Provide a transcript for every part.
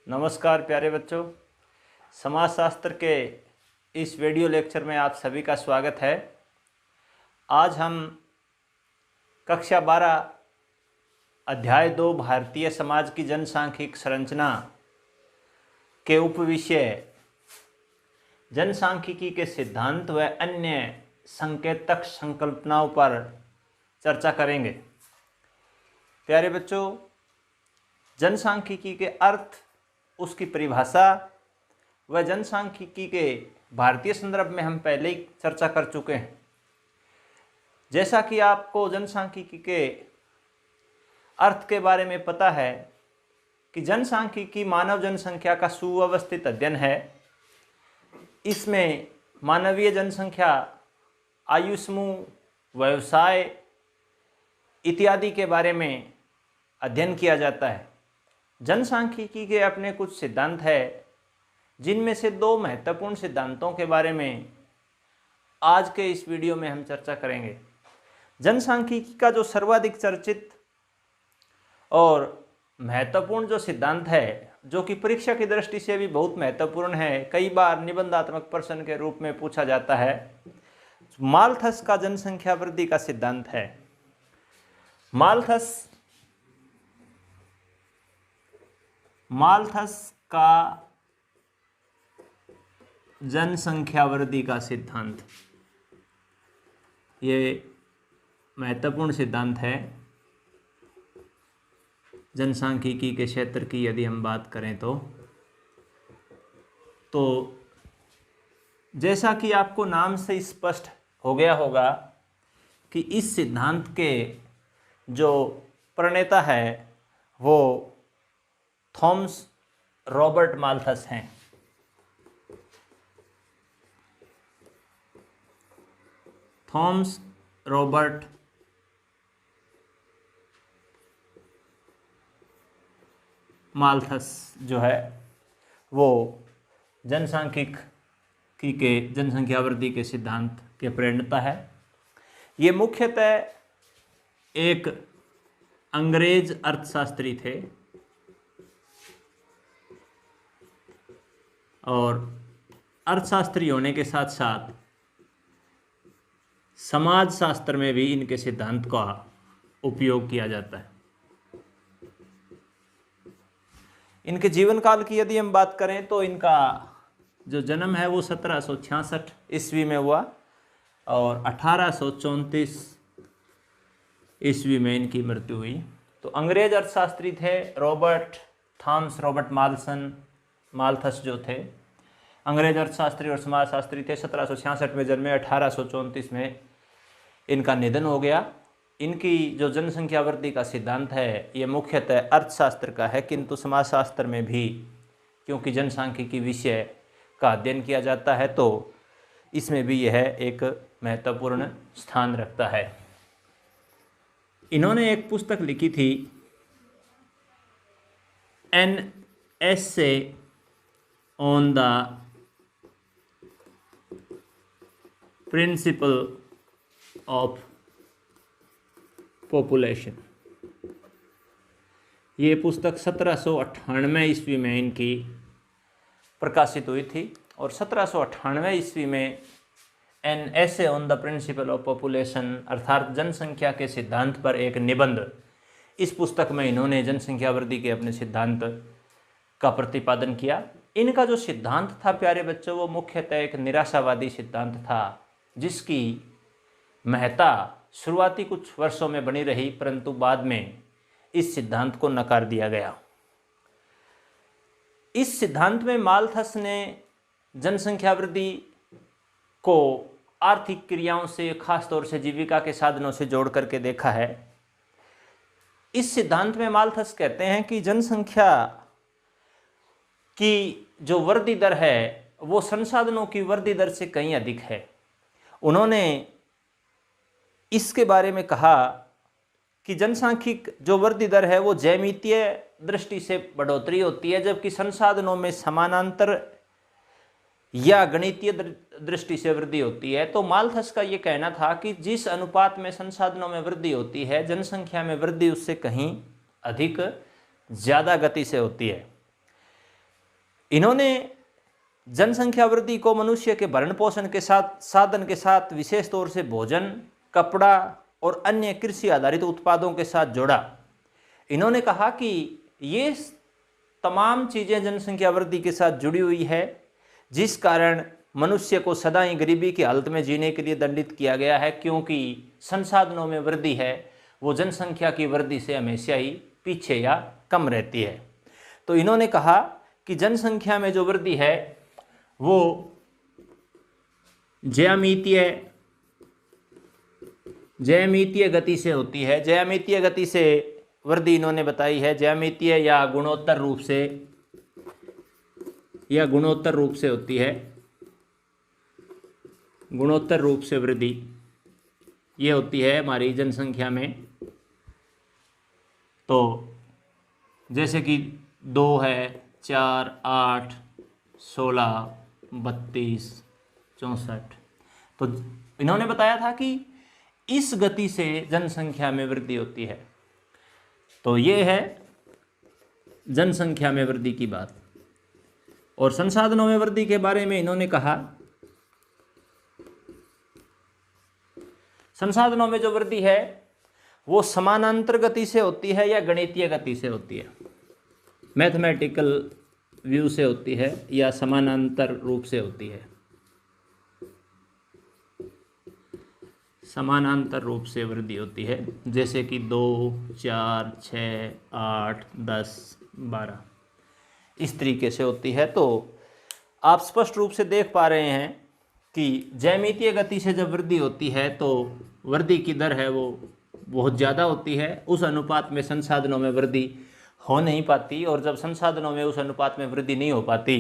नमस्कार प्यारे बच्चों, समाजशास्त्र के इस वीडियो लेक्चर में आप सभी का स्वागत है। आज हम कक्षा 12 अध्याय 2 भारतीय समाज की जनसांख्यिक संरचना के उपविषय जनसांख्यिकी के सिद्धांत व अन्य संकेतक संकल्पनाओं पर चर्चा करेंगे। प्यारे बच्चों, जनसांख्यिकी के अर्थ, उसकी परिभाषा व जनसांख्यिकी के भारतीय संदर्भ में हम पहले ही चर्चा कर चुके हैं। जैसा कि आपको जनसांख्यिकी के अर्थ के बारे में पता है कि जनसांख्यिकी मानव जनसंख्या का सुव्यवस्थित अध्ययन है। इसमें मानवीय जनसंख्या, आयु समूह, व्यवसाय इत्यादि के बारे में अध्ययन किया जाता है। जनसांख्यिकी के अपने कुछ सिद्धांत हैं, जिनमें से 2 महत्वपूर्ण सिद्धांतों के बारे में आज के इस वीडियो में हम चर्चा करेंगे। जनसांख्यिकी का जो सर्वाधिक चर्चित और महत्वपूर्ण जो सिद्धांत है, जो कि परीक्षा की दृष्टि से भी बहुत महत्वपूर्ण है, कई बार निबंधात्मक प्रश्न के रूप में पूछा जाता है, माल्थस का जनसंख्या वृद्धि का सिद्धांत है। माल्थस का जनसंख्या वृद्धि का सिद्धांत, ये महत्वपूर्ण सिद्धांत है जनसांख्यिकी के क्षेत्र की। यदि हम बात करें तो जैसा कि आपको नाम से स्पष्ट हो गया होगा कि इस सिद्धांत के जो प्रणेता है वो थॉमस रॉबर्ट माल्थस हैं। थॉमस रॉबर्ट माल्थस जो है वो जनसांख्यिकी के जनसंख्या वृद्धि के सिद्धांत के प्रणेता है। ये मुख्यतः एक अंग्रेज अर्थशास्त्री थे और अर्थशास्त्री होने के साथ साथ समाजशास्त्र में भी इनके सिद्धांत का उपयोग किया जाता है। इनके जीवन काल की यदि हम बात करें तो इनका जो जन्म है वो 1766 ईस्वी में हुआ और 1834 ईस्वी में इनकी मृत्यु हुई। तो अंग्रेज अर्थशास्त्री थे थॉमस रॉबर्ट माल्थस जो थे, अंग्रेज अर्थशास्त्री और समाजशास्त्री थे। 1766 में जन्मे, 1834 में इनका निधन हो गया। इनकी जो जनसंख्या वृद्धि का सिद्धांत है ये मुख्यतः अर्थशास्त्र का है, किंतु समाजशास्त्र में भी क्योंकि जनसांख्यिकी विषय का अध्ययन किया जाता है तो इसमें भी यह एक महत्वपूर्ण स्थान रखता है। इन्होंने एक पुस्तक लिखी थी, an essay on the principle of population. ये पुस्तक 1798 ईस्वी में इनकी प्रकाशित हुई थी और 1798 ईस्वी में an essay on the principle of population अर्थात जनसंख्या के सिद्धांत पर एक निबंध, इस पुस्तक में इन्होंने जनसंख्या वृद्धि के अपने सिद्धांत का प्रतिपादन किया। इनका जो सिद्धांत था प्यारे बच्चों, वो मुख्यतः एक निराशावादी सिद्धांत था, जिसकी महत्ता शुरुआती कुछ वर्षों में बनी रही, परंतु बाद में इस सिद्धांत को नकार दिया गया। इस सिद्धांत में माल्थस ने जनसंख्या वृद्धि को आर्थिक क्रियाओं से, खासतौर से जीविका के साधनों से जोड़ करके देखा है। इस सिद्धांत में माल्थस कहते हैं कि जनसंख्या की जो वृद्धि दर है वो संसाधनों की वृद्धि दर से कहीं अधिक है। उन्होंने इसके बारे में कहा कि जनसांख्यिक जो वृद्धि दर है वो ज्यामितीय दृष्टि से बढ़ोतरी होती है, जबकि संसाधनों में समानांतर या गणितीय दृष्टि से वृद्धि होती है। तो माल्थस का ये कहना था कि जिस अनुपात में संसाधनों में वृद्धि होती है, जनसंख्या में वृद्धि उससे कहीं अधिक ज़्यादा गति से होती है। इन्होंने जनसंख्या वृद्धि को मनुष्य के भरण पोषण के साथ साधन के साथ विशेष तौर से भोजन, कपड़ा और अन्य कृषि आधारित उत्पादों के साथ जोड़ा। इन्होंने कहा कि ये तमाम चीज़ें जनसंख्या वृद्धि के साथ जुड़ी हुई है, जिस कारण मनुष्य को सदा ही गरीबी की हालत में जीने के लिए दंडित किया गया है, क्योंकि संसाधनों में वृद्धि है वो जनसंख्या की वृद्धि से हमेशा ही पीछे या कम रहती है। तो इन्होंने कहा कि जनसंख्या में जो वृद्धि है वो ज्यामितीय गति से होती है। ज्यामितीय गति से वृद्धि इन्होंने बताई है, ज्यामितीय या गुणोत्तर रूप से होती है। गुणोत्तर रूप से वृद्धि ये होती है हमारी जनसंख्या में। तो जैसे कि 2 है, 4, 8, 16, 32, 64। तो इन्होंने बताया था कि इस गति से जनसंख्या में वृद्धि होती है। तो ये है जनसंख्या में वृद्धि की बात। और संसाधनों में वृद्धि के बारे में इन्होंने कहा, संसाधनों में जो वृद्धि है वो समानांतर गति से होती है या गणितीय गति से होती है, मैथमेटिकल व्यू से होती है या समानांतर रूप से होती है। समानांतर रूप से वृद्धि होती है, जैसे कि 2, 4, 6, 8, 10, 12 इस तरीके से होती है। तो आप स्पष्ट रूप से देख पा रहे हैं कि ज्यामितीय गति से जब वृद्धि होती है तो वृद्धि की दर है वो बहुत ज़्यादा होती है, उस अनुपात में संसाधनों में वृद्धि हो नहीं पाती। और जब संसाधनों में उस अनुपात में वृद्धि नहीं हो पाती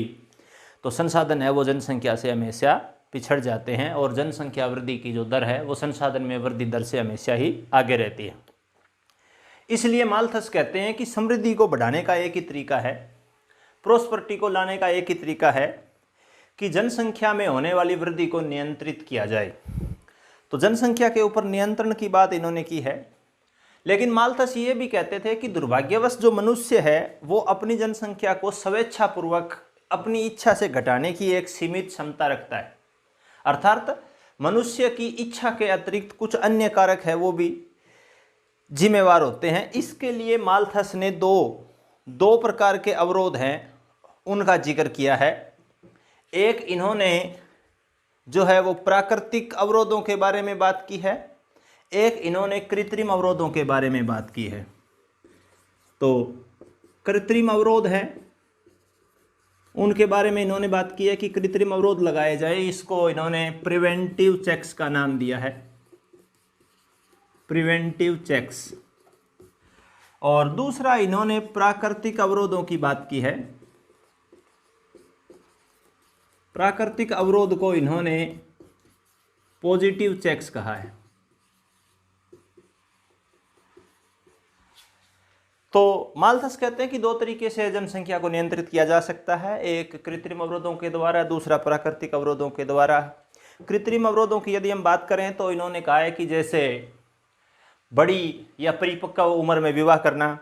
तो संसाधन है वो जनसंख्या से हमेशा पिछड़ जाते हैं, और जनसंख्या वृद्धि की जो दर है वो संसाधन में वृद्धि दर से हमेशा ही आगे रहती है। इसलिए माल्थस कहते हैं कि समृद्धि को बढ़ाने का एक ही तरीका है, प्रोस्पेरिटी को लाने का एक ही तरीका है कि जनसंख्या में होने वाली वृद्धि को नियंत्रित किया जाए। तो जनसंख्या के ऊपर नियंत्रण की बात इन्होंने की है। लेकिन माल्थस ये भी कहते थे कि दुर्भाग्यवश जो मनुष्य है वो अपनी जनसंख्या को स्वेच्छापूर्वक अपनी इच्छा से घटाने की एक सीमित क्षमता रखता है, अर्थात मनुष्य की इच्छा के अतिरिक्त कुछ अन्य कारक है वो भी जिम्मेवार होते हैं। इसके लिए माल्थस ने दो प्रकार के अवरोध हैं उनका जिक्र किया है। एक इन्होंने जो है वो प्राकृतिक अवरोधों के बारे में बात की है, एक इन्होंने कृत्रिम अवरोधों के बारे में बात की है। तो कृत्रिम अवरोध है उनके बारे में इन्होंने बात की है कि कृत्रिम अवरोध लगाए जाए, इसको इन्होंने प्रिवेंटिव चेक्स का नाम दिया है, प्रिवेंटिव चेक्स। और दूसरा इन्होंने प्राकृतिक अवरोधों की बात की है। प्राकृतिक अवरोध को इन्होंने पॉजिटिव चेक्स कहा है। तो माल्थस कहते हैं कि 2 तरीके से जनसंख्या को नियंत्रित किया जा सकता है, एक कृत्रिम अवरोधों के द्वारा, दूसरा प्राकृतिक अवरोधों के द्वारा। कृत्रिम अवरोधों की यदि हम बात करें तो इन्होंने कहा है कि जैसे बड़ी या परिपक्व उम्र में विवाह करना,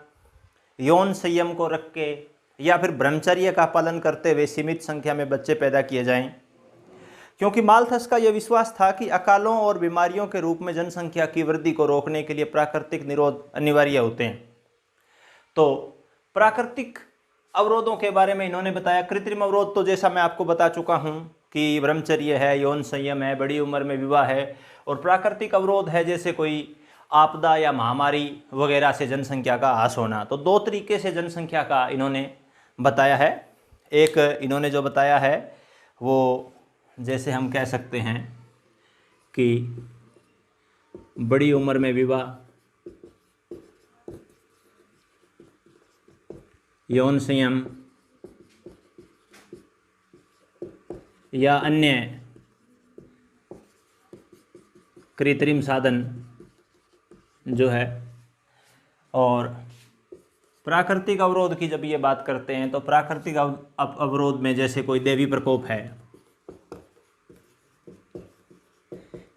यौन संयम को रख के या फिर ब्रह्मचर्य का पालन करते हुए सीमित संख्या में बच्चे पैदा किए जाएं, क्योंकि माल्थस का यह विश्वास था कि अकालों और बीमारियों के रूप में जनसंख्या की वृद्धि को रोकने के लिए प्राकृतिक निरोध अनिवार्य होते हैं। तो प्राकृतिक अवरोधों के बारे में इन्होंने बताया। कृत्रिम अवरोध तो जैसा मैं आपको बता चुका हूं कि ब्रह्मचर्य है, यौन संयम है, बड़ी उम्र में विवाह है। और प्राकृतिक अवरोध है जैसे कोई आपदा या महामारी वगैरह से जनसंख्या का ह्रास होना। तो 2 तरीके से जनसंख्या का इन्होंने बताया है। एक इन्होंने जो बताया है वो जैसे हम कह सकते हैं कि बड़ी उम्र में विवाह, यौन संयम या अन्य कृत्रिम साधन जो है। और प्राकृतिक अवरोध की जब ये बात करते हैं तो प्राकृतिक अवरोध में जैसे कोई देवी प्रकोप है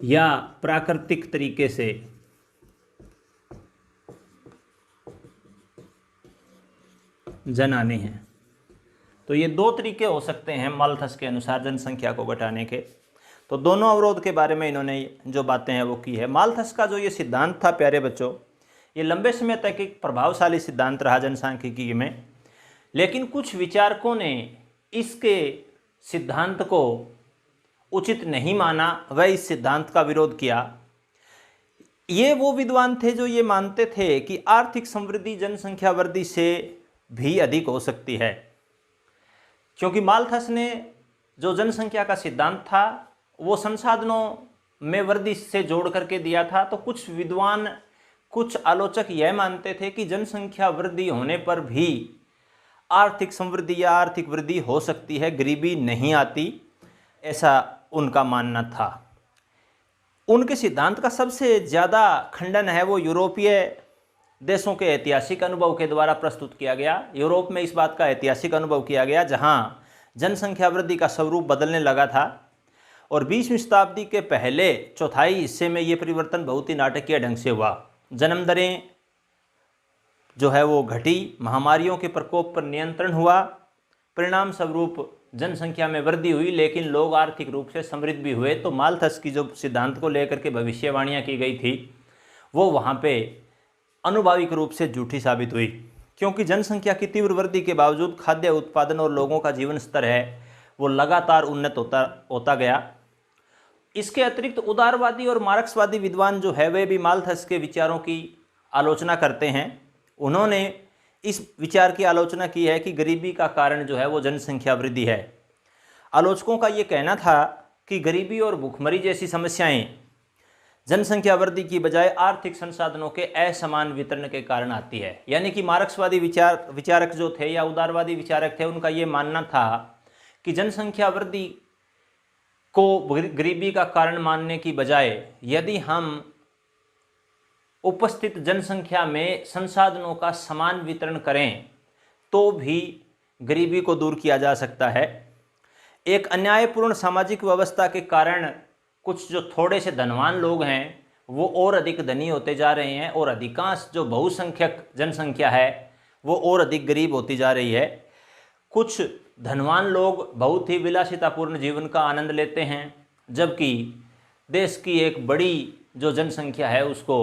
या प्राकृतिक तरीके से जन आने हैं। तो ये दो तरीके हो सकते हैं माल्थस के अनुसार जनसंख्या को घटाने के। तो दोनों अवरोध के बारे में इन्होंने जो बातें हैं वो की है। माल्थस का जो ये सिद्धांत था प्यारे बच्चों, ये लंबे समय तक एक प्रभावशाली सिद्धांत रहा जनसांख्यिकी में, लेकिन कुछ विचारकों ने इसके सिद्धांत को उचित नहीं माना, वह इस सिद्धांत का विरोध किया। ये वो विद्वान थे जो ये मानते थे कि आर्थिक समृद्धि जनसंख्या वृद्धि से भी अधिक हो सकती है, क्योंकि माल्थस ने जो जनसंख्या का सिद्धांत था वो संसाधनों में वृद्धि से जोड़ करके दिया था। तो कुछ विद्वान, कुछ आलोचक यह मानते थे कि जनसंख्या वृद्धि होने पर भी आर्थिक समृद्धि या आर्थिक वृद्धि हो सकती है, गरीबी नहीं आती, ऐसा उनका मानना था। उनके सिद्धांत का सबसे ज़्यादा खंडन है वो यूरोपीय देशों के ऐतिहासिक अनुभव के द्वारा प्रस्तुत किया गया। यूरोप में इस बात का ऐतिहासिक अनुभव किया गया जहां जनसंख्या वृद्धि का स्वरूप बदलने लगा था, और 20वीं शताब्दी के पहले चौथाई हिस्से में ये परिवर्तन बहुत ही नाटकीय ढंग से हुआ। जन्म दरें जो है वो घटी, महामारियों के प्रकोप पर नियंत्रण हुआ, परिणाम स्वरूप जनसंख्या में वृद्धि हुई, लेकिन लोग आर्थिक रूप से समृद्ध भी हुए। तो माल्थस की जो सिद्धांत को लेकर के भविष्यवाणियाँ की गई थी वो वहाँ पे अनुभाविक रूप से झूठी साबित हुई, क्योंकि जनसंख्या की तीव्र वृद्धि के बावजूद खाद्य उत्पादन और लोगों का जीवन स्तर है वो लगातार उन्नत होता गया। इसके अतिरिक्त उदारवादी और मार्क्सवादी विद्वान जो है वे भी माल्थस के विचारों की आलोचना करते हैं। उन्होंने इस विचार की आलोचना की है कि गरीबी का कारण जो है वो जनसंख्या वृद्धि है। आलोचकों का ये कहना था कि गरीबी और भूखमरी जैसी समस्याएं जनसंख्या वृद्धि की बजाय आर्थिक संसाधनों के असमान वितरण के कारण आती है। यानी कि मार्क्सवादी विचारक जो थे या उदारवादी विचारक थे, उनका ये मानना था कि जनसंख्या वृद्धि को गरीबी का कारण मानने की बजाय यदि हम उपस्थित जनसंख्या में संसाधनों का समान वितरण करें तो भी गरीबी को दूर किया जा सकता है। एक अन्यायपूर्ण सामाजिक व्यवस्था के कारण कुछ जो थोड़े से धनवान लोग हैं वो और अधिक धनी होते जा रहे हैं, और अधिकांश जो बहुसंख्यक जनसंख्या है वो और अधिक गरीब होती जा रही है। कुछ धनवान लोग बहुत ही विलासितापूर्ण जीवन का आनंद लेते हैं, जबकि देश की एक बड़ी जो जनसंख्या है उसको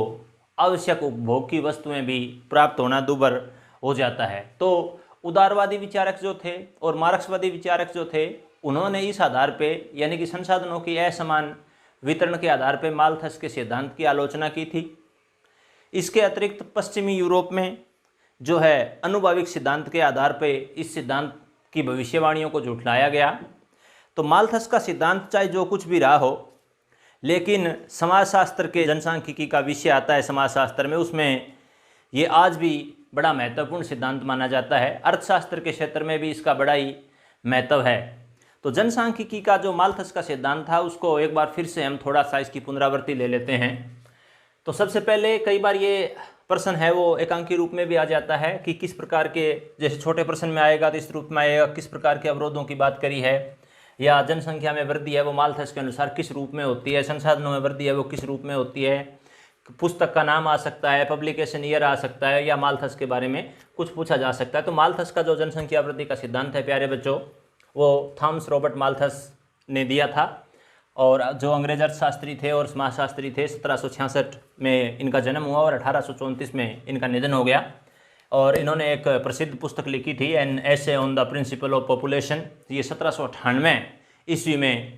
आवश्यक उपभोग की वस्तुएं भी प्राप्त होना दुर्भर हो जाता है। तो उदारवादी विचारक जो थे और मार्क्सवादी विचारक जो थे, उन्होंने इस आधार पे यानी कि संसाधनों की असमान वितरण के आधार पे माल्थस के सिद्धांत की आलोचना की थी। इसके अतिरिक्त पश्चिमी यूरोप में जो है अनुभाविक सिद्धांत के आधार पे इस सिद्धांत की भविष्यवाणियों को झुठलाया गया। तो माल्थस का सिद्धांत चाहे जो कुछ भी रहा हो, लेकिन समाजशास्त्र के जनसांख्यिकी का विषय आता है समाजशास्त्र में, उसमें ये आज भी बड़ा महत्वपूर्ण सिद्धांत माना जाता है। अर्थशास्त्र के क्षेत्र में भी इसका बड़ा ही महत्व है। तो जनसांख्यिकी का जो माल्थस का सिद्धांत था उसको एक बार फिर से हम थोड़ा सा इसकी पुनरावृत्ति ले लेते हैं। तो सबसे पहले कई बार ये प्रश्न है वो एकांकी रूप में भी आ जाता है कि किस प्रकार के, जैसे छोटे प्रश्न में आएगा तो इस रूप में आएगा, किस प्रकार के अवरोधों की बात करी है, या जनसंख्या में वृद्धि है वो माल्थस के अनुसार किस रूप में होती है, संसाधनों में वृद्धि है वो किस रूप में होती है, पुस्तक का नाम आ सकता है, पब्लिकेशन ईयर आ सकता है, या माल्थस के बारे में कुछ पूछा जा सकता है। तो माल्थस का जो जनसंख्या वृद्धि का सिद्धांत है प्यारे बच्चों, वो थॉमस रॉबर्ट माल्थस ने दिया था, और जो अंग्रेज अर्थशास्त्री थे और समाजशास्त्री थे। 1766 में इनका जन्म हुआ और 1834 में इनका निधन हो गया। और इन्होंने एक प्रसिद्ध पुस्तक लिखी थी, an essay on the principle of population. ये 1798 ईस्वी में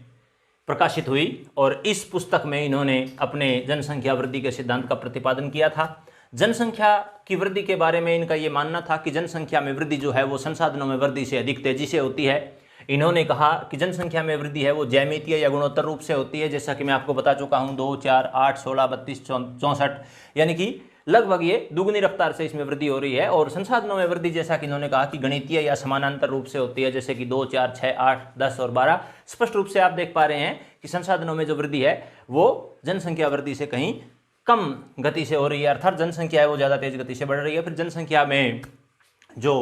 प्रकाशित हुई, और इस पुस्तक में इन्होंने अपने जनसंख्या वृद्धि के सिद्धांत का प्रतिपादन किया था। जनसंख्या की वृद्धि के बारे में इनका ये मानना था कि जनसंख्या में वृद्धि जो है वो संसाधनों में वृद्धि से अधिक तेजी से होती है। इन्होंने कहा कि जनसंख्या में वृद्धि है वो ज्यामितीय या गुणोत्तर रूप से होती है, जैसा कि मैं आपको बता चुका हूँ, 2, 4, 8, 16, 32, 64, यानी कि लगभग ये दुगनी रफ्तार से इसमें वृद्धि हो रही है। और संसाधनों में वृद्धि जैसा कि इन्होंने कहा कि गणितीय या समानांतर रूप से होती है, जैसे कि 2, 4, 6, 8, 10 और 12। स्पष्ट रूप से आप देख पा रहे हैं कि संसाधनों में जो वृद्धि है वो जनसंख्या वृद्धि से कहीं कम गति से हो रही है, अर्थात जनसंख्या है वो ज़्यादा तेज गति से बढ़ रही है। फिर जनसंख्या में जो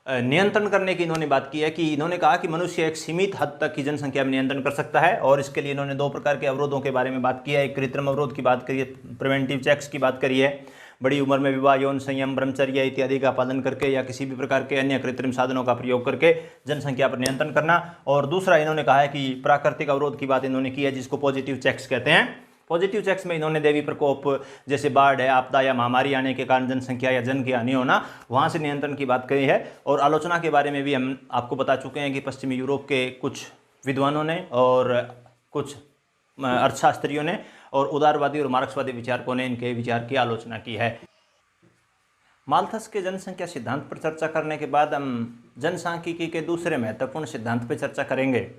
नियंत्रण करने की इन्होंने बात की है कि इन्होंने कहा कि मनुष्य एक सीमित हद तक की जनसंख्या में नियंत्रण कर सकता है, और इसके लिए इन्होंने 2 प्रकार के अवरोधों के बारे में बात की है। एक कृत्रिम अवरोध की बात करी है, प्रिवेंटिव चेक्स की बात करी है, बड़ी उम्र में विवाह, यौन संयम, ब्रह्मचर्य इत्यादि का पालन करके या किसी भी प्रकार के अन्य कृत्रिम साधनों का प्रयोग करके जनसंख्या पर नियंत्रण करना। और दूसरा इन्होंने कहा है कि प्राकृतिक अवरोध की बात इन्होंने की है, जिसको पॉजिटिव चेक्स कहते हैं। पॉजिटिव चेक्स में इन्होंने देवी प्रकोप जैसे बाढ़ है, आपदा या महामारी आने के कारण जनसंख्या या जन की हानि होना, वहाँ से नियंत्रण की बात कही है। और आलोचना के बारे में भी हम आपको बता चुके हैं कि पश्चिमी यूरोप के कुछ विद्वानों ने और कुछ अर्थशास्त्रियों ने और उदारवादी और मार्क्सवादी विचारकों ने इनके विचार की आलोचना की है। माल्थस के जनसंख्या सिद्धांत पर चर्चा करने के बाद हम जनसांख्यिकी के दूसरे महत्वपूर्ण सिद्धांत पर चर्चा करेंगे।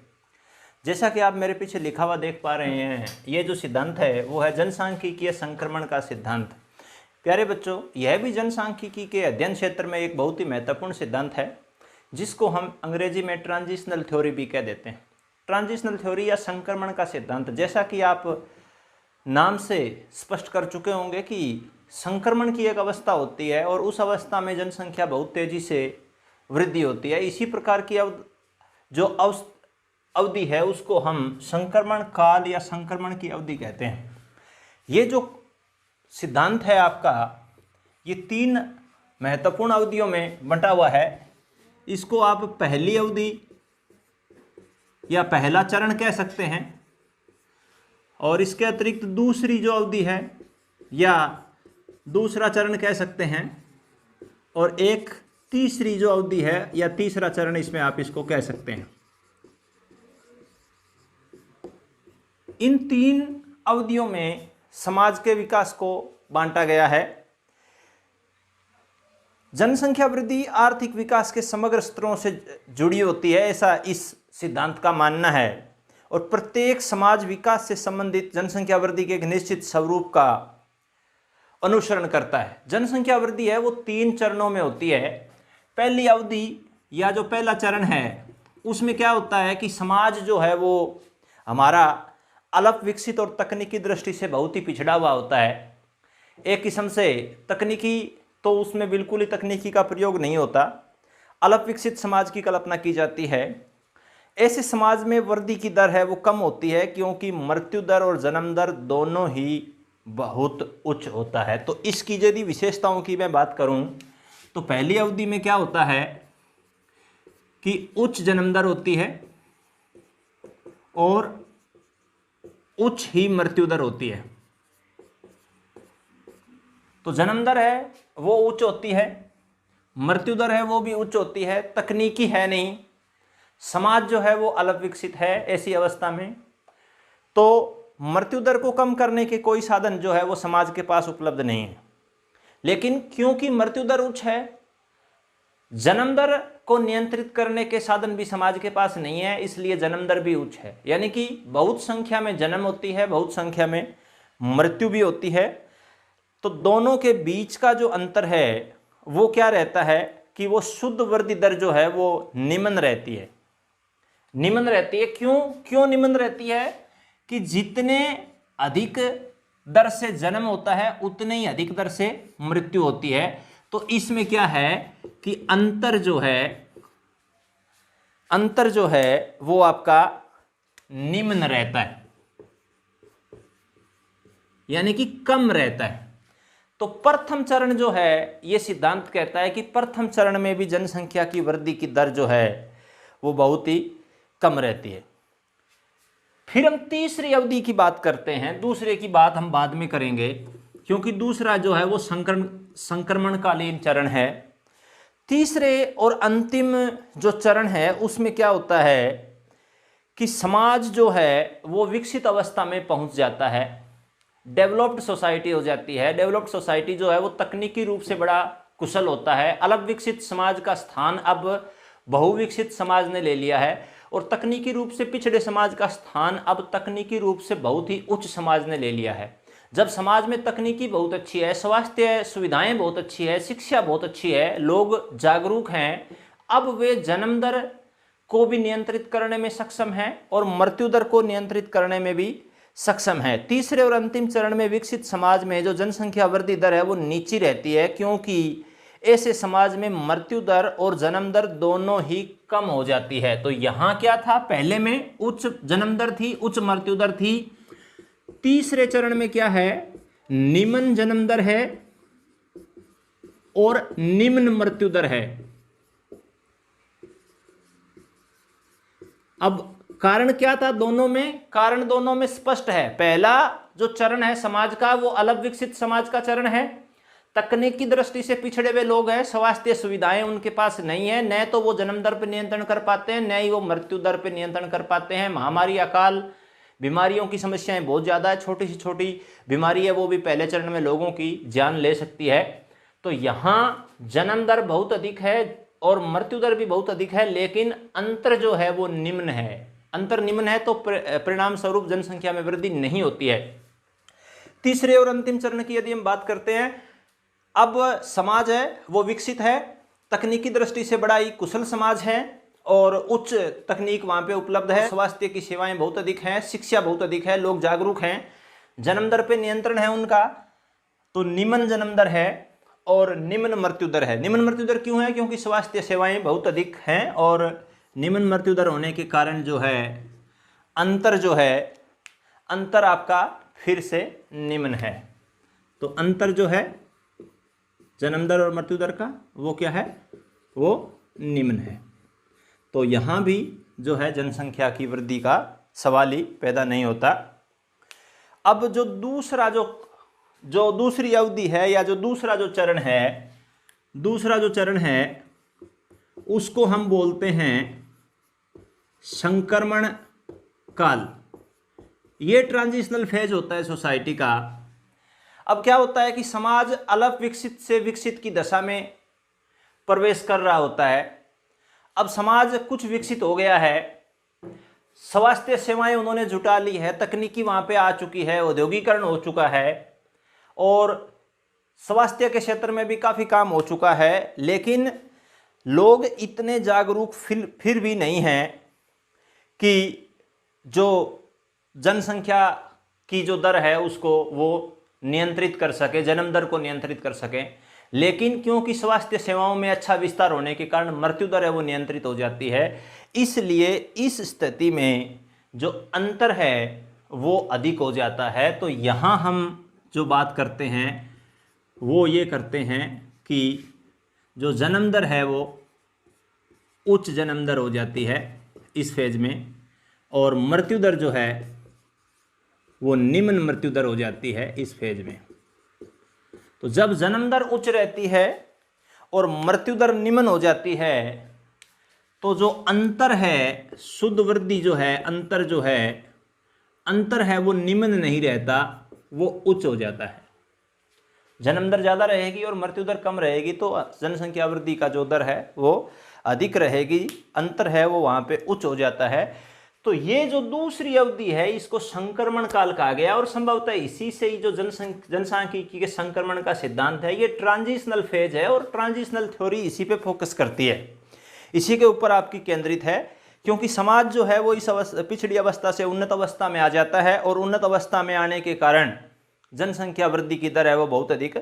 जैसा कि आप मेरे पीछे लिखा हुआ देख पा रहे हैं, ये जो सिद्धांत है वो है जनसांख्यिकीय संक्रमण का सिद्धांत। प्यारे बच्चों, यह भी जनसांख्यिकी के अध्ययन क्षेत्र में एक बहुत ही महत्वपूर्ण सिद्धांत है, जिसको हम अंग्रेजी में ट्रांजिशनल थ्योरी भी कह देते हैं। ट्रांजिशनल थ्योरी या संक्रमण का सिद्धांत, जैसा कि आप नाम से स्पष्ट कर चुके होंगे कि संक्रमण की एक अवस्था होती है और उस अवस्था में जनसंख्या बहुत तेजी से वृद्धि होती है। इसी प्रकार की अवधि है उसको हम संक्रमण काल या संक्रमण की अवधि कहते हैं। ये जो सिद्धांत है आपका, ये 3 महत्वपूर्ण अवधियों में बंटा हुआ है। इसको आप पहली अवधि या पहला चरण कह सकते हैं, और इसके अतिरिक्त दूसरी जो अवधि है या दूसरा चरण कह सकते हैं, और एक तीसरी जो अवधि है या तीसरा चरण, इसमें आप इसको कह सकते हैं। इन 3 अवधियों में समाज के विकास को बांटा गया है। जनसंख्या वृद्धि आर्थिक विकास के समग्र स्तरों से जुड़ी होती है, ऐसा इस सिद्धांत का मानना है। और प्रत्येक समाज विकास से संबंधित जनसंख्या वृद्धि के एक निश्चित स्वरूप का अनुसरण करता है। जनसंख्या वृद्धि है वो 3 चरणों में होती है। पहली अवधि या जो पहला चरण है उसमें क्या होता है कि समाज जो है वो हमारा अल्प विकसित और तकनीकी दृष्टि से बहुत ही पिछड़ा हुआ होता है। एक किस्म से तकनीकी तो उसमें बिल्कुल ही तकनीकी का प्रयोग नहीं होता, अल्प विकसित समाज की कल्पना की जाती है। ऐसे समाज में वृद्धि की दर है वो कम होती है, क्योंकि मृत्यु दर और जन्म दर दोनों ही बहुत उच्च होता है। तो इसकी यदि विशेषताओं की मैं बात करूं तो पहली अवधि में क्या होता है कि उच्च जन्म दर होती है और उच्च ही मृत्यु दर होती है। तो जन्म दर है वो उच्च होती है, मृत्यु दर है वो भी उच्च होती है, तकनीकी है नहीं, समाज जो है वो अल्प विकसित है। ऐसी अवस्था में तो मृत्यु दर को कम करने के कोई साधन जो है वो समाज के पास उपलब्ध नहीं है। लेकिन क्योंकि मृत्यु दर उच्च है, जन्म दर को नियंत्रित करने के साधन भी समाज के पास नहीं है, इसलिए जन्म दर भी उच्च है। यानी कि बहुत संख्या में जन्म होती है, बहुत संख्या में मृत्यु भी होती है। तो दोनों के बीच का जो अंतर है वो क्या रहता है कि वो शुद्ध वृद्धि दर जो है वो निम्न रहती है। निम्न रहती है क्यों निम्न रहती है कि जितने अधिक दर से जन्म होता है उतने ही अधिक दर से मृत्यु होती है। तो इसमें क्या है कि अंतर जो है वो आपका निम्न रहता है, यानी कि कम रहता है। तो प्रथम चरण जो है, ये सिद्धांत कहता है कि प्रथम चरण में भी जनसंख्या की वृद्धि की दर जो है वो बहुत ही कम रहती है। फिर हम तीसरी अवधि की बात करते हैं। दूसरे की बात हम बाद में करेंगे, क्योंकि दूसरा जो है वो संक्रमणकालीन चरण है। तीसरे और अंतिम जो चरण है उसमें क्या होता है कि समाज जो है वो विकसित अवस्था में पहुंच जाता है, डेवलप्ड सोसाइटी हो जाती है। डेवलप्ड सोसाइटी जो है वो तकनीकी रूप से बड़ा कुशल होता है। अल्प विकसित समाज का स्थान अब बहुविकसित समाज ने ले लिया है, और तकनीकी रूप से पिछड़े समाज का स्थान अब तकनीकी रूप से बहुत ही उच्च समाज ने ले लिया है। जब समाज में तकनीकी बहुत अच्छी है, स्वास्थ्य सुविधाएं बहुत अच्छी है, शिक्षा बहुत अच्छी है, लोग जागरूक हैं, अब वे जन्म दर को भी नियंत्रित करने में सक्षम हैं और मृत्यु दर को नियंत्रित करने में भी सक्षम है। तीसरे और अंतिम चरण में विकसित समाज में जो जनसंख्या वृद्धि दर है वो नीची रहती है, क्योंकि ऐसे समाज में मृत्यु दर और जन्म दर दोनों ही कम हो जाती है। तो यहाँ क्या था, पहले में उच्च जन्म दर थी, उच्च मृत्यु दर थी। तीसरे चरण में क्या है, निम्न जन्म दर है और निम्न मृत्यु दर है। अब कारण क्या था दोनों में? कारण दोनों में स्पष्ट है। पहला जो चरण है समाज का, वो अलग विकसित समाज का चरण है। तकनीकी दृष्टि से पिछड़े हुए लोग हैं, स्वास्थ्य सुविधाएं उनके पास नहीं है, न तो वो जन्म दर पर नियंत्रण कर पाते हैं, न ही वो मृत्यु दर पर नियंत्रण कर पाते हैं। महामारी, अकाल, बीमारियों की समस्याएं बहुत ज़्यादा है। छोटी से छोटी बीमारी है वो भी पहले चरण में लोगों की जान ले सकती है। तो यहाँ जन्म दर बहुत अधिक है और मृत्यु दर भी बहुत अधिक है, लेकिन अंतर जो है वो निम्न है। अंतर निम्न है तो परिणाम स्वरूप जनसंख्या में वृद्धि नहीं होती है। तीसरे और अंतिम चरण की यदि हम बात करते हैं, अब समाज है वो विकसित है, तकनीकी दृष्टि से बड़ा ही कुशल समाज है और उच्च तकनीक वहाँ पे उपलब्ध है, स्वास्थ्य की सेवाएं बहुत अधिक हैं, शिक्षा बहुत अधिक है, लोग जागरूक हैं, जन्म दर पे नियंत्रण है उनका, तो निम्न जन्म दर है और निम्न मृत्यु दर है। निम्न मृत्यु दर क्यों है? क्योंकि स्वास्थ्य सेवाएं बहुत अधिक हैं और निम्न मृत्यु दर होने के कारण जो है अंतर जो है, अंतर आपका फिर से निम्न है। तो अंतर जो है जन्म दर और मृत्यु दर का वो क्या है? वो निम्न है। तो यहाँ भी जो है जनसंख्या की वृद्धि का सवाल ही पैदा नहीं होता। अब जो दूसरा जो दूसरी अवधि है या जो दूसरा जो चरण है उसको हम बोलते हैं संक्रमण काल। ये ट्रांजिशनल फेज होता है सोसाइटी का। अब क्या होता है कि समाज अल्प विकसित से विकसित की दशा में प्रवेश कर रहा होता है। अब समाज कुछ विकसित हो गया है, स्वास्थ्य सेवाएं उन्होंने जुटा ली है, तकनीकी वहाँ पे आ चुकी है, औद्योगिकरण हो चुका है और स्वास्थ्य के क्षेत्र में भी काफ़ी काम हो चुका है, लेकिन लोग इतने जागरूक फिर भी नहीं हैं कि जो जनसंख्या की जो दर है उसको वो नियंत्रित कर सके, जन्म दर को नियंत्रित कर सके। लेकिन क्योंकि स्वास्थ्य सेवाओं में अच्छा विस्तार होने के कारण मृत्यु दर है वो नियंत्रित हो जाती है, इसलिए इस स्थिति में जो अंतर है वो अधिक हो जाता है। तो यहाँ हम जो बात करते हैं वो ये करते हैं कि जो जन्म दर है वो उच्च जन्म दर हो जाती है इस फेज में और मृत्यु दर जो है वो निम्न मृत्यु दर हो जाती है इस फेज में। तो जब जन्म दर उच्च रहती है और मृत्यु दर निम्न हो जाती है तो जो अंतर है, शुद्ध वृद्धि जो है, अंतर है वो निम्न नहीं रहता, वो उच्च हो जाता है। जन्म दर ज़्यादा रहेगी और मृत्यु दर कम रहेगी तो जनसंख्या वृद्धि का जो दर है वो अधिक रहेगी, अंतर है वो वहाँ पे उच्च हो जाता है। तो ये जो दूसरी अवधि है इसको संक्रमण काल कहा गया और संभवतः इसी से ही जो जनसांख्यिकी के संक्रमण का सिद्धांत है ये ट्रांजिशनल फेज है और ट्रांजिशनल थ्योरी इसी पे फोकस करती है, इसी के ऊपर आपकी केंद्रित है। क्योंकि समाज जो है वो इस पिछड़ी अवस्था से उन्नत अवस्था में आ जाता है और उन्नत अवस्था में आने के कारण जनसंख्या वृद्धि की दर है वो बहुत अधिक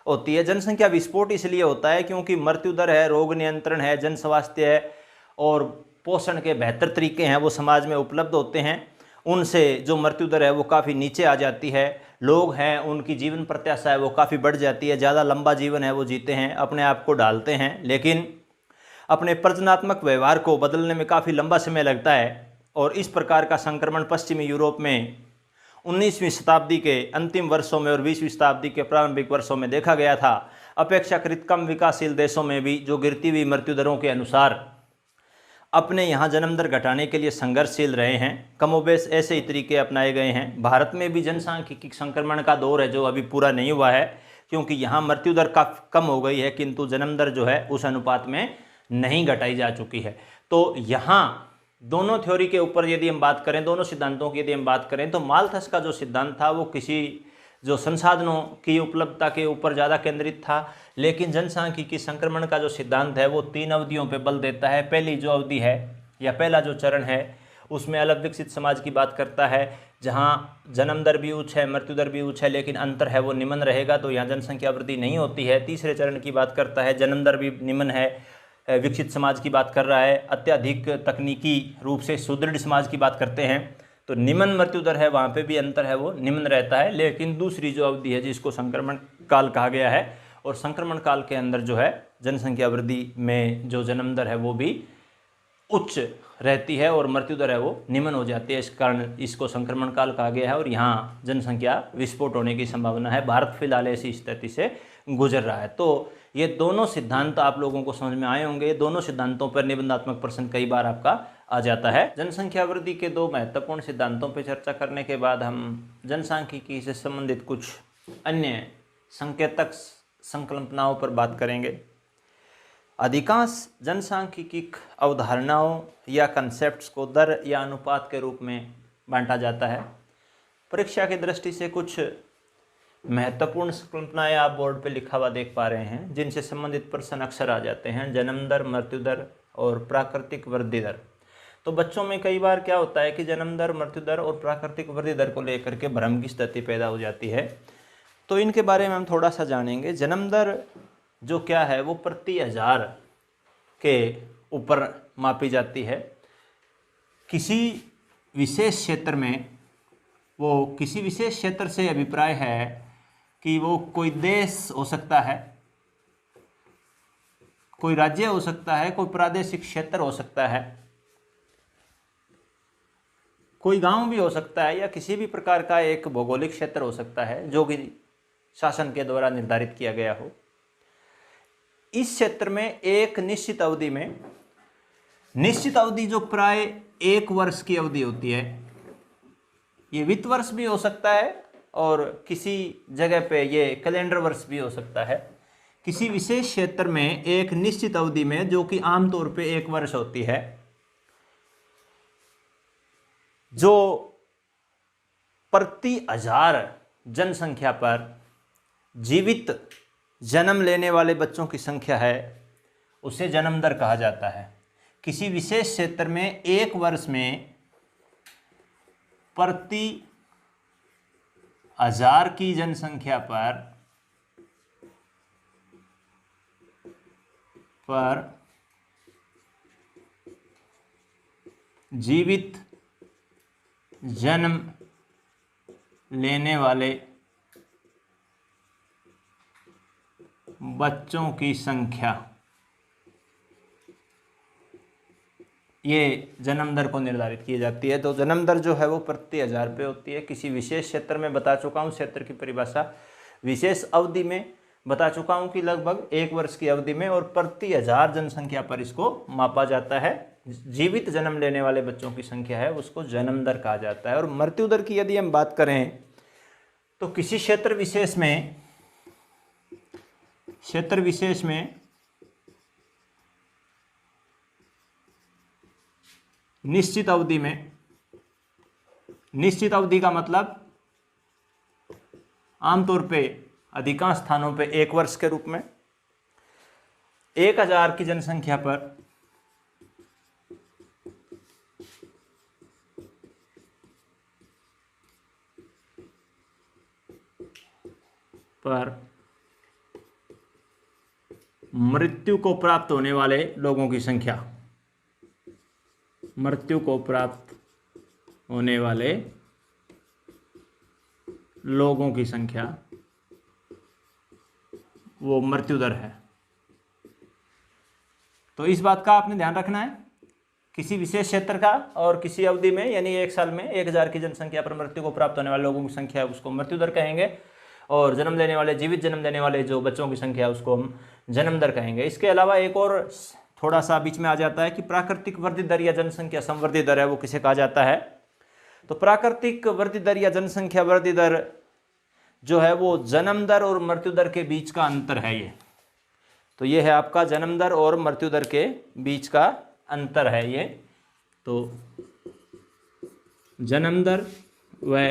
होती है। जनसंख्या विस्फोट इसलिए होता है क्योंकि मृत्यु दर है, रोग नियंत्रण है, जन स्वास्थ्य है और पोषण के बेहतर तरीके हैं वो समाज में उपलब्ध होते हैं, उनसे जो मृत्यु दर है वो काफ़ी नीचे आ जाती है। लोग हैं उनकी जीवन प्रत्याशा है वो काफ़ी बढ़ जाती है, ज़्यादा लंबा जीवन है वो जीते हैं, अपने आप को ढालते हैं, लेकिन अपने प्रजनात्मक व्यवहार को बदलने में काफ़ी लंबा समय लगता है। और इस प्रकार का संक्रमण पश्चिमी यूरोप में 19वीं शताब्दी के अंतिम वर्षों में और 20वीं शताब्दी के प्रारंभिक वर्षों में देखा गया था। अपेक्षाकृत कम विकासशील देशों में भी जो गिरती हुई मृत्यु दरों के अनुसार अपने यहाँ जन्म दर घटाने के लिए संघर्षशील रहे हैं, कमोबेश ऐसे ही तरीके अपनाए गए हैं। भारत में भी जनसांख्यिकी संक्रमण का दौर है जो अभी पूरा नहीं हुआ है क्योंकि यहाँ मृत्यु दर काफ़ी कम हो गई है, किंतु जन्म दर जो है उस अनुपात में नहीं घटाई जा चुकी है। तो यहाँ दोनों थ्योरी के ऊपर यदि हम बात करें, दोनों सिद्धांतों की यदि हम बात करें तो माल्थस का जो सिद्धांत था वो किसी जो संसाधनों की उपलब्धता के ऊपर ज़्यादा केंद्रित था, लेकिन जनसांख्यिकी संक्रमण का जो सिद्धांत है वो 3 अवधियों पे बल देता है। पहली जो अवधि है या पहला जो चरण है उसमें अलग विकसित समाज की बात करता है जहाँ जन्म दर भी उच्च है, मृत्यु दर भी उच्च है, लेकिन अंतर है वो निम्न रहेगा, तो यहाँ जनसंख्या वृद्धि नहीं होती है। तीसरे चरण की बात करता है, जन्म दर भी निम्न है, विकसित समाज की बात कर रहा है, अत्यधिक तकनीकी रूप से सुदृढ़ समाज की बात करते हैं, तो निम्न मृत्यु दर है वहाँ पे भी अंतर है वो निम्न रहता है। लेकिन दूसरी जो अवधि है जिसको संक्रमण काल कहा गया है और संक्रमण काल के अंदर जो है जनसंख्या वृद्धि में जो जन्म दर है वो भी उच्च रहती है और मृत्यु दर है वो निम्न हो जाती है। इस कारण इसको संक्रमण काल कहा गया है और यहाँ जनसंख्या विस्फोट होने की संभावना है। भारत फिलहाल ऐसी स्थिति से गुजर रहा है। तो ये दोनों सिद्धांत आप लोगों को समझ में आए होंगे। दोनों सिद्धांतों पर निबंधात्मक प्रश्न कई बार आपका आ जाता है। जनसंख्या वृद्धि के दो महत्वपूर्ण सिद्धांतों पर चर्चा करने के बाद हम जनसांख्यिकी से संबंधित कुछ अन्य संकेतक संकल्पनाओं पर बात करेंगे। अधिकांश जनसांख्यिकी अवधारणाओं या कंसेप्ट्स को दर या अनुपात के रूप में बांटा जाता है। परीक्षा की दृष्टि से कुछ महत्वपूर्ण संकल्पनाएं आप बोर्ड पे लिखा हुआ देख पा रहे हैं, जिनसे संबंधित प्रश्न अक्सर आ जाते हैं। जन्म दर, मृत्यु दर और प्राकृतिक वृद्धि दर। तो बच्चों में कई बार क्या होता है कि जन्म दर, मृत्यु दर और प्राकृतिक वृद्धि दर को लेकर के भ्रम की स्थिति पैदा हो जाती है। तो इनके बारे में हम थोड़ा सा जानेंगे। जन्म दर जो क्या है वो प्रति 1000 के ऊपर मापी जाती है। किसी विशेष क्षेत्र में वो किसी विशेष क्षेत्र से अभिप्राय है कि वो कोई देश हो सकता है, कोई राज्य हो सकता है, कोई प्रादेशिक क्षेत्र हो सकता है, कोई गांव भी हो सकता है या किसी भी प्रकार का एक भौगोलिक क्षेत्र हो सकता है जो कि शासन के द्वारा निर्धारित किया गया हो। इस क्षेत्र में एक निश्चित अवधि में, निश्चित अवधि जो प्राय 1 वर्ष की अवधि होती है, ये वित्त वर्ष भी हो सकता है और किसी जगह पे ये कैलेंडर वर्ष भी हो सकता है। किसी विशेष क्षेत्र में एक निश्चित अवधि में, जो कि आमतौर पे 1 वर्ष होती है, जो प्रति 1000 जनसंख्या पर जीवित जन्म लेने वाले बच्चों की संख्या है, उसे जन्म दर कहा जाता है। किसी विशेष क्षेत्र में 1 वर्ष में प्रति 1000 की जनसंख्या पर जीवित जन्म लेने वाले बच्चों की संख्या, ये जन्म दर को निर्धारित की जाती है। तो जन्म दर जो है वो प्रति 1000 पे होती है। किसी विशेष क्षेत्र में बता चुका हूँ, क्षेत्र की परिभाषा विशेष अवधि में बता चुका हूँ कि लगभग 1 वर्ष की अवधि में, और प्रति 1000 जनसंख्या पर इसको मापा जाता है। जीवित जन्म लेने वाले बच्चों की संख्या है उसको जन्म दर कहा जाता है। और मृत्यु दर की यदि हम बात करें तो किसी क्षेत्र विशेष में निश्चित अवधि में, निश्चित अवधि का मतलब आमतौर पे अधिकांश स्थानों पे 1 वर्ष के रूप में, 1000 की जनसंख्या पर मृत्यु को प्राप्त होने वाले लोगों की संख्या, मृत्यु को प्राप्त होने वाले लोगों की संख्या, वो मृत्यु दर है। तो इस बात का आपने ध्यान रखना है, किसी विशेष क्षेत्र का और किसी अवधि में, यानी 1 साल में 1000 की जनसंख्या पर मृत्यु को प्राप्त होने वाले लोगों की संख्या है उसको मृत्यु दर कहेंगे, और जन्म लेने वाले, जीवित जन्म लेने वाले जो बच्चों की संख्या है उसको हम जन्म दर कहेंगे। इसके अलावा एक और थोड़ा सा बीच में आ जाता है कि प्राकृतिक वृद्धि दर या जनसंख्या संवृद्धि दर है वो किसे कहा जाता है। तो प्राकृतिक वृद्धि दर या जनसंख्या वृद्धि दर जो है वो जन्म दर और मृत्यु दर के बीच का अंतर है। ये तो ये है आपका जन्म दर और मृत्यु दर के बीच का अंतर है ये। तो जन्म दर व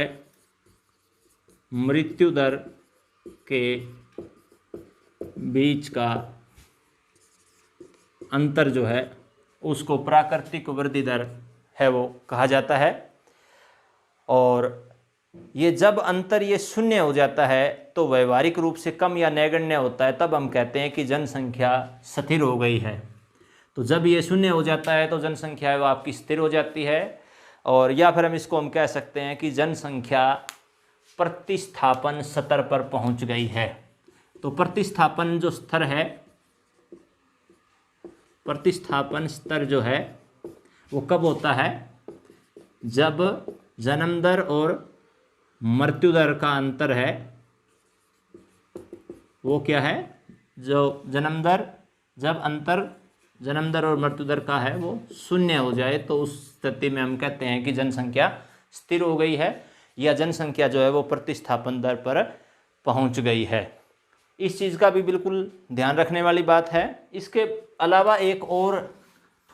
मृत्यु दर के बीच का अंतर जो है उसको प्राकृतिक वृद्धि दर है वो कहा जाता है। और ये जब अंतर ये शून्य हो जाता है तो व्यवहारिक रूप से कम या नगण्य होता है, तब हम कहते हैं कि जनसंख्या स्थिर हो गई है। तो जब ये शून्य हो जाता है तो जनसंख्या है वो आपकी स्थिर हो जाती है। और या फिर हम कह सकते हैं कि जनसंख्या प्रतिस्थापन स्तर पर पहुंच गई है। तो प्रतिस्थापन जो स्तर है, प्रतिस्थापन स्तर जो है वो कब होता है, जब जन्म दर और मृत्यु दर का अंतर है वो क्या है, जो जन्म दर, जब अंतर जन्म दर और मृत्यु दर का है वो शून्य हो जाए, तो उस स्थिति में हम कहते हैं कि जनसंख्या स्थिर हो गई है या जनसंख्या जो है वो प्रतिस्थापन दर पर पहुंच गई है। इस चीज़ का भी बिल्कुल ध्यान रखने वाली बात है। इसके अलावा एक और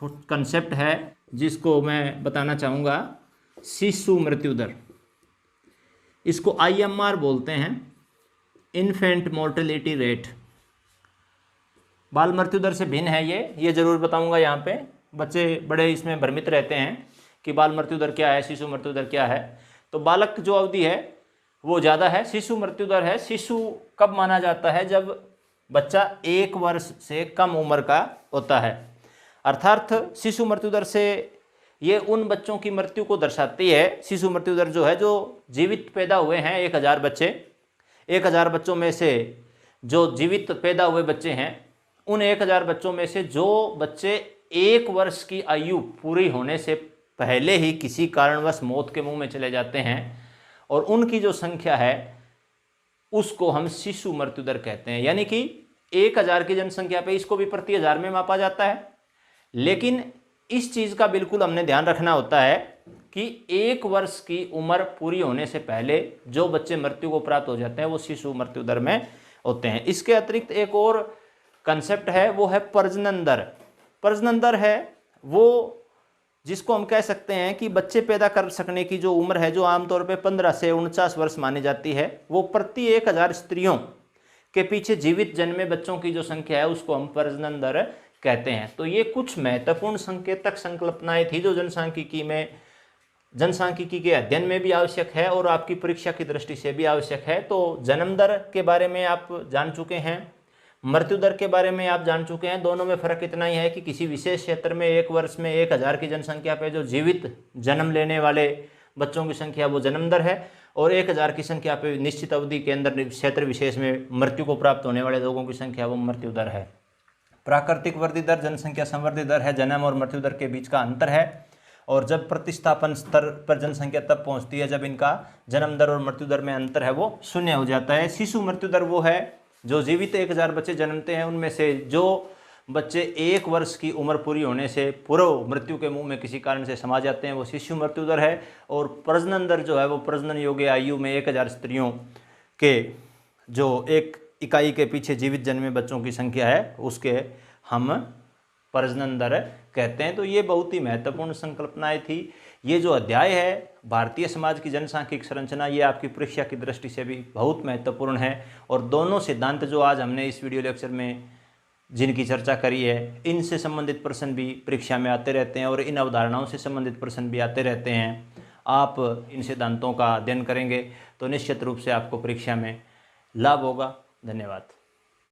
कंसेप्ट है जिसको मैं बताना चाहूँगा, शिशु मृत्यु दर। इसको IMR बोलते हैं, इन्फेंट मोर्टेलिटी रेट। बाल मृत्यु दर से भिन्न है ये ज़रूर बताऊंगा। यहाँ पे बच्चे बड़े इसमें भ्रमित रहते हैं कि बाल मृत्यु दर क्या है, शिशु मृत्यु दर क्या है। तो बालक जो अवधि है वो ज़्यादा है, शिशु मृत्यु दर है। शिशु कब माना जाता है, जब बच्चा 1 वर्ष से कम उम्र का होता है। अर्थात शिशु मृत्यु दर से ये उन बच्चों की मृत्यु को दर्शाती है। शिशु मृत्यु दर जो है, जो जीवित पैदा हुए हैं 1000 बच्चे, 1000 बच्चों में से जो जीवित पैदा हुए बच्चे हैं, उन 1000 बच्चों में से जो बच्चे 1 वर्ष की आयु पूरी होने से पहले ही किसी कारणवश मौत के मुंह में चले जाते हैं, और उनकी जो संख्या है उसको हम शिशु मृत्यु दर कहते हैं। यानी कि 1000 की जनसंख्या पे इसको भी प्रति 1000 में मापा जाता है। लेकिन इस चीज़ का बिल्कुल हमने ध्यान रखना होता है कि 1 वर्ष की उम्र पूरी होने से पहले जो बच्चे मृत्यु को प्राप्त हो जाते हैं वो शिशु मृत्यु दर में होते हैं। इसके अतिरिक्त एक और कंसेप्ट है, वो है प्रजनन दर। प्रजनन दर है वो जिसको हम कह सकते हैं कि बच्चे पैदा कर सकने की जो उम्र है, जो आमतौर पे 15 से 49 वर्ष मानी जाती है, वो प्रति 1000 स्त्रियों के पीछे जीवित जन्मे बच्चों की जो संख्या है उसको हम प्रजनन दर कहते हैं। तो ये कुछ महत्वपूर्ण संकेतक संकल्पनाएं थी जो जनसांख्यिकी के अध्ययन में भी आवश्यक है और आपकी परीक्षा की दृष्टि से भी आवश्यक है। तो जन्म दर के बारे में आप जान चुके हैं, मृत्यु दर के बारे में आप जान चुके हैं। दोनों में फ़र्क इतना ही है कि किसी विशेष क्षेत्र में 1 वर्ष में 1000 की जनसंख्या पे जो जीवित जन्म लेने वाले बच्चों की संख्या वो जन्म दर है, और 1000 की संख्या पे निश्चित अवधि के अंदर क्षेत्र विशेष में मृत्यु को प्राप्त होने वाले लोगों की संख्या वो मृत्यु दर है। प्राकृतिक वृद्धि दर जनसंख्या संवर्धित दर है, जन्म और मृत्यु दर के बीच का अंतर है। और जब प्रतिस्थापन स्तर पर जनसंख्या तब पहुंचती है जब इनका जन्म दर और मृत्यु दर में अंतर है वो शून्य हो जाता है। शिशु मृत्यु दर वो है जो जीवित 1000 बच्चे जन्मते हैं, उनमें से जो बच्चे 1 वर्ष की उम्र पूरी होने से पूर्व मृत्यु के मुंह में किसी कारण से समा जाते हैं, वो शिशु मृत्यु दर है। और प्रजनन दर जो है वो प्रजनन योग्य आयु में 1000 स्त्रियों के जो एक इकाई के पीछे जीवित जन्मे बच्चों की संख्या है उसके हम प्रजनन दर कहते हैं। तो ये बहुत ही महत्वपूर्ण संकल्पनाएं थी। ये जो अध्याय है भारतीय समाज की जनसांख्यिक संरचना, ये आपकी परीक्षा की दृष्टि से भी बहुत महत्वपूर्ण है। और दोनों सिद्धांत जो आज हमने इस वीडियो लेक्चर में जिनकी चर्चा करी है, इनसे संबंधित प्रश्न भी परीक्षा में आते रहते हैं और इन अवधारणाओं से संबंधित प्रश्न भी आते रहते हैं। आप इन सिद्धांतों का अध्ययन करेंगे तो निश्चित रूप से आपको परीक्षा में लाभ होगा। धन्यवाद।